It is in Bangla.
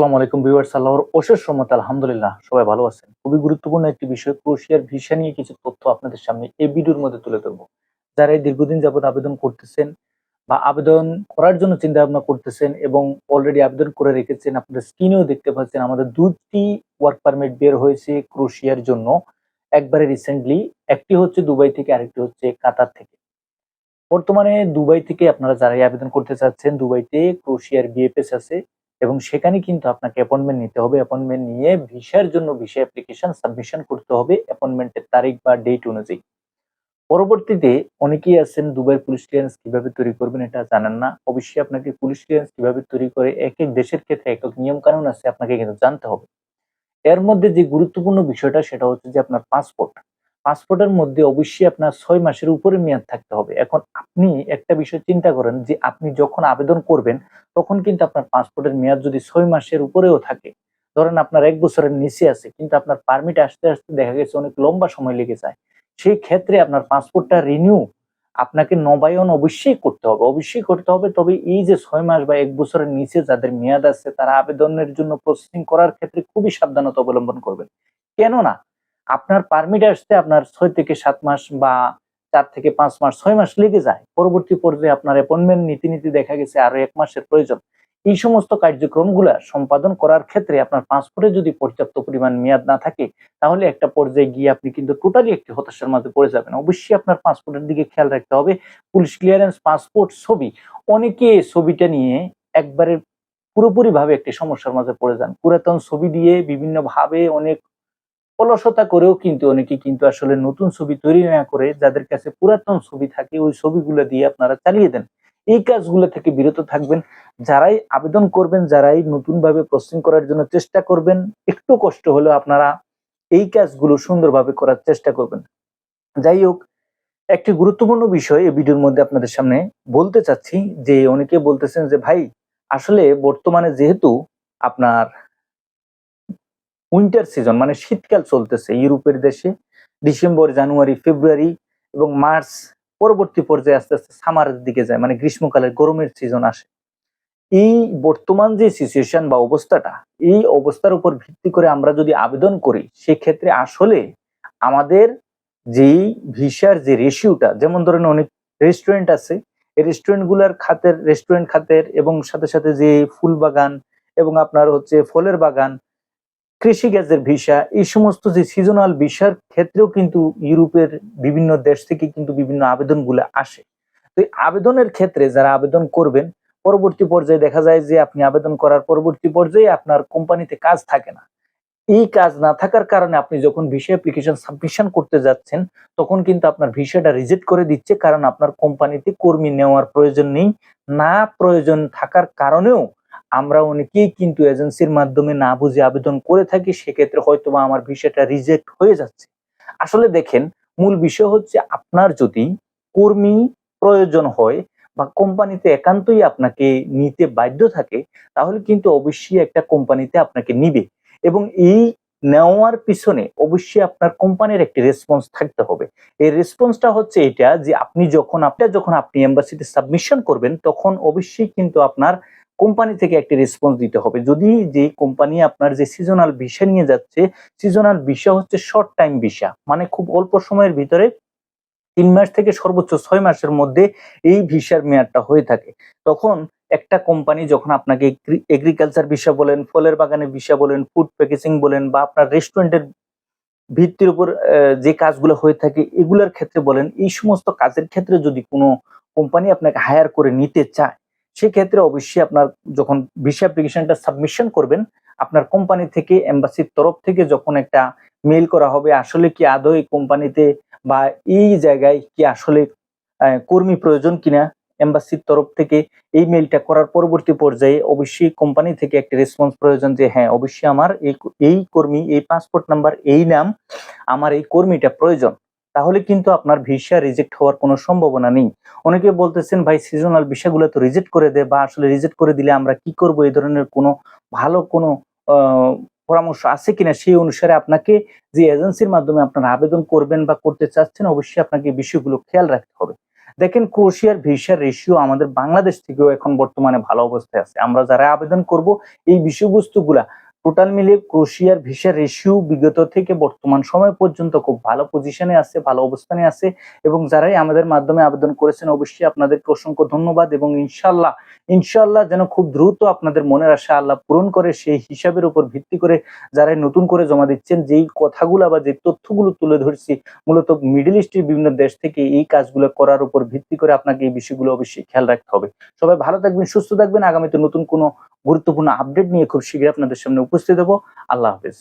আসসালামু আলাইকুম ভিউয়ার্স, আল্লাহর অশেষ রহমতে আলহামদুলিল্লাহ সবাই ভালো আছেন। খুবই গুরুত্বপূর্ণ একটি বিষয়, ক্রোয়েশিয়ার ভিসা নিয়ে কিছু তথ্য আপনাদের সামনে এই ভিডিওর মধ্যে তুলে ধরবো। যারা এই দীর্ঘদিন যাবত আবেদন করতেছেন বা আবেদন করার জন্য চিন্তা ভাবনা করতেছেন এবং অলরেডি আবেদন করে রেখেছেন, আপনাদের স্ক্রিনেও দেখতে পাচ্ছেন আমাদের দুটি ওয়ার্ক পারমিট বের হয়েছে ক্রোয়েশিয়ার জন্য একবারে রিসেন্টলি। একটি হচ্ছে দুবাই থেকে, আরেকটি হচ্ছে কাতার থেকে। বর্তমানে দুবাই থেকে আপনারা যারাই আবেদন করতে চাচ্ছেন, দুবাইতে ক্রোয়েশিয়ার বিএফএস আছে এবং সেখানে কিন্তু আপনাকে অ্যাপয়েন্টমেন্ট নিতে হবে। অ্যাপয়েন্টমেন্ট নিয়ে ভিসার জন্য ভিসা অ্যাপ্লিকেশন সাবমিশন করতে হবে অ্যাপয়েন্টমেন্টের তারিখ বা ডেট অনুযায়ী। পরবর্তীতে অনেকেই আছেন দুবাইয়ের পুলিশ ক্লিয়ারেন্স কিভাবে তৈরি করবেন এটা জানেন না। অবশ্যই আপনাকে পুলিশ ক্লিয়ারেন্স কিভাবে তৈরি করে এক এক দেশের ক্ষেত্রে এক এক নিয়ম কানুন আছে, আপনাকে কিন্তু জানতে হবে। এর মধ্যে যে গুরুত্বপূর্ণ বিষয়টা সেটা হচ্ছে যে আপনার পাসপোর্ট। পাসপোর্টের মধ্যে অবশ্যই আপনার ৬ মাসের উপরে মেয়াদ থাকতে হবে। এখন আপনি একটা বিষয় চিন্তা করেন যে আপনি যখন আবেদন করবেন তখন কিন্তু আপনার পাসপোর্টের মেয়াদ যদি ৬ মাসের উপরেও থাকে, ধরেন আপনার ১ বছরের নিচে আছে কিন্তু আপনার পারমিট আসতে, আসতে দেখা গেছে অনেক লম্বা সময় লেগে যায়। সেই ক্ষেত্রে আপনার পাসপোর্টটা রিনিউ আপনাকে নবায়ন অবশ্যই করতে হবে, অবশ্যই করতে হবে। তবে এই যে ৬ মাস বা ১ বছরের নিচে যাদের মেয়াদ আছে তারা আবেদনের জন্য প্রসেসিং করার ক্ষেত্রে খুবই সাবধানতা অবলম্বন করবেন। কেননা আপনার পারমিট আসতে আপনার ৬ থেকে ৭ মাস বা ৪ থেকে ৫ মাস, ৬ মাস লেগে যায়। পরবর্তী পর্যায়ে আপনার অ্যাপয়েন্টমেন্ট নিতে, নিতে দেখা গেছে আরো ১ মাসের প্রয়োজন। এই সমস্ত কার্যক্রমগুলা সম্পাদন করার ক্ষেত্রে আপনার পাসপোর্টে যদি পর্যাপ্ত পরিমাণ মেয়াদ না থাকে তাহলে একটা পর্যায়ে গিয়ে আপনি কিন্তু টোটালি একটি হতাশার মাঝে পড়ে যাবেন। অবশ্যই আপনার পাসপোর্টের দিকে খেয়াল রাখতে হবে। পুলিশ ক্লিয়ারেন্স, পাসপোর্ট, ছবি, অনেকে ছবিটা নিয়ে একবারে পুরোপুরিভাবে একটি সমস্যার মাঝে পড়ে যান। পুরাতন ছবি দিয়ে বিভিন্নভাবে অনেক অলসতা করেও কিন্তু অনেকে কিন্তু আসলে নতুন ছবি তৈরি না করে যাদের কাছে পুরাতন ছবি থাকে ওই ছবিগুলো দিয়ে আপনারা চালিয়ে দেন। এই কাজগুলো থেকে বিরত থাকবেন। যারাই আবেদন করবেন, যারাই নতুনভাবে প্রসেসিং করার জন্য চেষ্টা করবেন, একটু কষ্ট হলেও আপনারা এই কাজগুলো সুন্দরভাবে করার চেষ্টা করবেন। যাই হোক, একটি গুরুত্বপূর্ণ বিষয় এই ভিডিওর মধ্যে আপনাদের সামনে বলতে চাচ্ছি যে অনেকে বলতেছেন যে ভাই আসলে বর্তমানে যেহেতু আপনার উইন্টার সিজন মানে শীতকাল চলতেছে ইউরোপের দেশে, ডিসেম্বর, জানুয়ারি, ফেব্রুয়ারি এবং মার্চ পরবর্তী পর্যায়ে আস্তে আস্তে সামারের দিকে যায়, মানে গ্রীষ্মকালের গরমের সিজন আসে। এই বর্তমান যে সিচুয়েশন বা অবস্থাটা, এই অবস্থার উপর ভিত্তি করে আমরা যদি আবেদন করি সেক্ষেত্রে আসলে আমাদের যেই ভিসার যে রেশিওটা, যেমন ধরেন অনেক রেস্টুরেন্ট আছে, এই রেস্টুরেন্ট খাতের এবং সাথে সাথে যে ফুল বাগান এবং আপনার হচ্ছে ফলের বাগান, কৃষিকাজের ভিসা, এই সমস্ত যে সিজনাল ভিসার ক্ষেত্রেও কিন্তু ইউরোপের বিভিন্ন দেশ থেকে কিন্তু বিভিন্ন আবেদনগুলো আসে। তো এই আবেদনের ক্ষেত্রে যারা আবেদন করবেন, পরবর্তী পর্যায়ে দেখা যায় যে আপনি আবেদন করার পরবর্তী পর্যায়ে আপনার কোম্পানিতে কাজ থাকে না। এই কাজ না থাকার কারণে আপনি যখন ভিসা অ্যাপ্লিকেশন সাবমিশন করতে যাচ্ছেন তখন কিন্তু আপনার ভিসাটা রিজেক্ট করে দিচ্ছে, কারণ আপনার কোম্পানিতে কর্মী নেওয়ার প্রয়োজন নেই। না প্রয়োজন থাকার কারণেও আমরা অনেকেই কিন্তু এজেন্সির মাধ্যমে না বুঝে আবেদন করে থাকি, সেক্ষেত্রে হয়তোবা আমার ভিসাটা রিজেক্ট হয়ে যাচ্ছে। আসলে দেখেন, মূল বিষয় হচ্ছে আপনার যদি কর্মী প্রয়োজন হয় বা কোম্পানিতে একান্তই আপনাকে নিতে বাধ্য থাকে তাহলে কিন্তু অবশ্যই একটা কোম্পানিতে আপনাকে নিবে এবং এই নেওয়ার পিছনে অবশ্যই আপনার কোম্পানির একটি রেসপন্স থাকতে হবে। এই রেসপন্সটা হচ্ছে এটা যে আপনি এম্বাসিতে সাবমিশন করবেন তখন অবশ্যই কিন্তু আপনার কোম্পানি থেকে একটি রেসপন্স দিতে হবে। যদি যে কোম্পানি আপনার যে সিজনাল ভিসা নিয়ে যাচ্ছে, সিজনাল ভিসা হচ্ছে শর্ট টাইম ভিসা, মানে খুব অল্প সময়ের ভিতরে ৩ মাস থেকে সর্বোচ্চ ৬ মাসের মধ্যে এই ভিসার মেয়াদটা হয়ে থাকে। তখন একটা কোম্পানি যখন আপনাকে এগ্রিকালচার ভিসা বলেন, ফলের বাগানের ভিসা বলেন, ফুড প্যাকেজিং বলেন বা আপনার রেস্টুরেন্টের ভিত্তির উপর যে কাজগুলো হয়ে থাকে এগুলার ক্ষেত্রে বলেন, এই সমস্ত কাজের ক্ষেত্রে যদি কোনো কোম্পানি আপনাকে হায়ার করে নিতে চায়, সেক্ষেত্রে অবশ্যই আপনার যখন ভিসা অ্যাপ্লিকেশনটা সাবমিশন করবেন, আপনার কোম্পানি থেকে এম্বাসির তরফ থেকে যখন একটা মেইল করা হবে আসলে কি আদৌ এই কোম্পানিতে বা এই জায়গায় কি আসলে কর্মী প্রয়োজন কিনা, এম্বাসির তরফ থেকে এই মেইলটা করার পরবর্তী পর্যায়ে অবশ্যই কোম্পানি থেকে একটা রেসপন্স প্রয়োজন যে হ্যাঁ অবশ্যই আমার এই কর্মী, এই পাসপোর্ট নাম্বার, এই নাম, আমার এই কর্মীটা প্রয়োজন। তাহলে কিন্তু আপনার ভিসা রিজেক্ট হওয়ার কোনো সম্ভাবনা নেই। অনেকে বলতেছেন ভাই সিজনাল ভিসাগুলো তো রিজেক্ট করে দেয়, বা আসলে রিজেক্ট করে দিলে আমরা কি করব, এই ধরনের কোনো ভালো কোনো পরামর্শ আছে কিনা, সেই অনুসারে আপনাকে যে এজেন্সির মাধ্যমে আপনারা আবেদন করবেন বা করতে চাচ্ছেন অবশ্যই আপনাকে বিষয়গুলো খেয়াল রাখতে হবে। দেখেন ক্রোয়েশিয়ার ভিসার রেশিও আমাদের বাংলাদেশ থেকেও এখন বর্তমানে ভালো অবস্থায় আছে। আমরা যারা আবেদন করব এই বিষয়বস্তুগুলা টোটাল মিলিয়ে ক্রোয়েশিয়ার ভিসার রেশিও বিগত থেকে বর্তমান সময় পর্যন্ত খুব ভালো পজিশনে আছে, ভালো অবস্থানে আছে এবং যারাই আমাদের মাধ্যমে আবেদন করেছেন অবশ্যই আপনাদেরকে অসংখ্য ধন্যবাদ এবং ইনশাআল্লাহ যেন খুব দ্রুত আপনাদের মনের আশা আল্লাহ পূরণ করে সেই হিসাবের উপর ভিত্তি করে যারাই নতুন করে জমা দিচ্ছেন যেই কথাগুলো বা যে তথ্যগুলো তুলে ধরছি মূলত মিডল ইস্টের বিভিন্ন দেশ থেকে এই কাজগুলো করার উপর ভিত্তি করে আপনাকে এই বিষয়গুলো অবশ্যই খেয়াল রাখতে হবে। সবাই ভালো থাকবেন, সুস্থ থাকবেন। আগামীতে নতুন কোনো গুরুত্বপূর্ণ আপডেট নিয়ে খুব শীঘ্রই আপনাদের সামনে উপস্থিত হব। আল্লাহ হাফেজ।